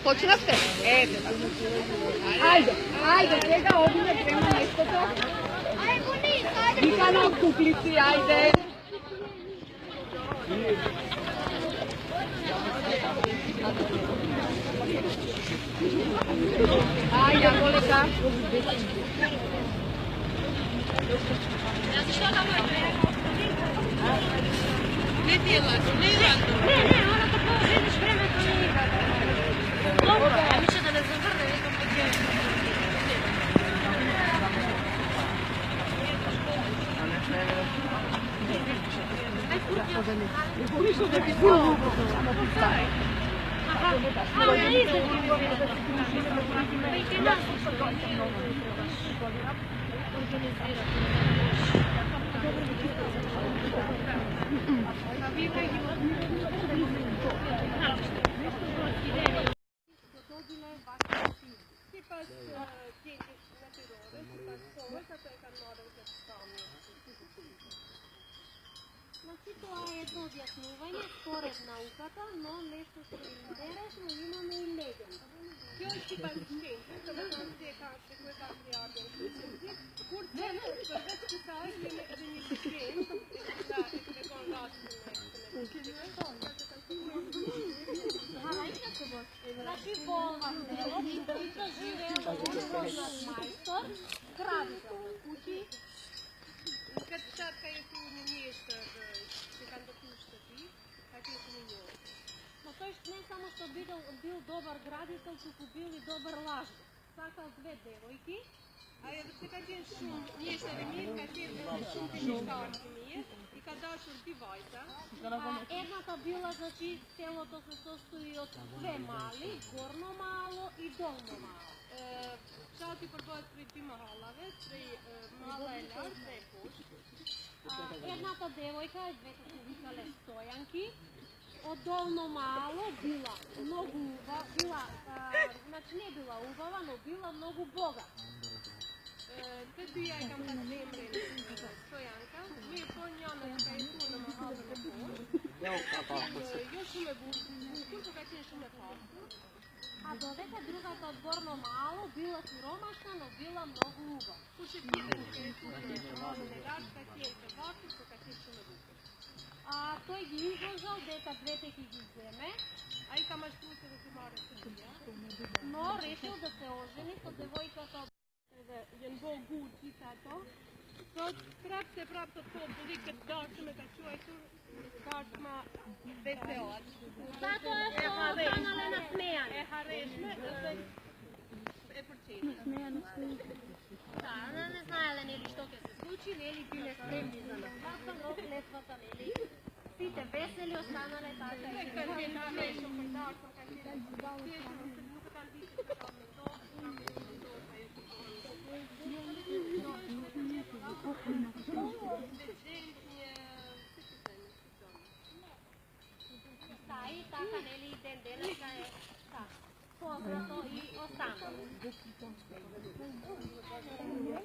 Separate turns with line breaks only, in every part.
Počnete? Ajde, čega ovdje prema mjestoto? Vika nam kuplici, ajde. Ajde, Voleka.
Ne djelaš, ne rado.
Ne, ona tako vidiš vreme to nije ikada. Dobro, ja mislim da ne zavrne nekom podjelu. Aha, ja izdem ti mi vidim. Pa i ti nas Значи тоа е едно објаснување според науката, но нешто што е интересно имаме и легенда.
Kjo është tipa scienca, të vetëm se ka shekuar triarën. Kur të përveç kësaj kemi edhe një scientë, që e tregon rastin
Значи во ова село Штица живеел познат мајстор, градител на куќи.
Kad sad kad je tu mjesto, se kan dopuštati, kad je tu njoj.
Но тој не само што бил добар градител, туку бил и добар лажник. Сакал две девојки.
A je se kad je šum, mještari mir, kad je šum пенишкарски мир, и kad došao девојка.
Едната била, значи, селото се состои од две мали, горно мало и долно мало.
Шалки пробојат при три махалаве, три мала е лар, две е пош.
Едната девојка, двете се викале Стојанки, од долно мало била многу убава, значи не била убава, но била многу богата.
Kad bija je kam kad zemre Stojanka, mi je po njomečka i tu na mahalove poš. Još ume bukur, kога će još ume pastu.
А додека другата од горно мало била сиромашна, но била многу убава.
Kuše kjedenke, može ne račka, kjenke vaku, kога će još ume bukur.
Тој ги изложил дека двете ќе ги земе,
A i kamaš tu se da se mora se bija.
но решил да се ожени со девојката.
En bol god citato. Så strax se pratar på vilket datum är det 28
Затоа е што останале на смејање.
Харешме, е почет.
Да, не знаеле нели што ќе се случи, нели биле спремни за нападка, но клетвата нели сите весели останале така и
Kad je namešao podatak, kad je sjećamo se dugo tam više kao to,
и така нели ден денеска е познато и останало.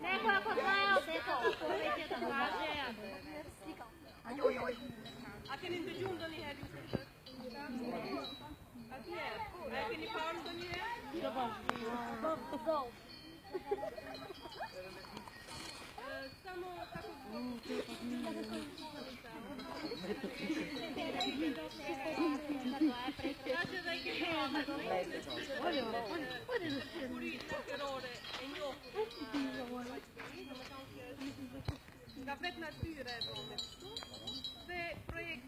Некој ако знаел дека повеќе да каже,
Att ni inte gjorde ni här lite. Att ni är. Att ni barn då ni är. Samo tako. Kaže da ih je Da 15 styre är bra med. Det projekt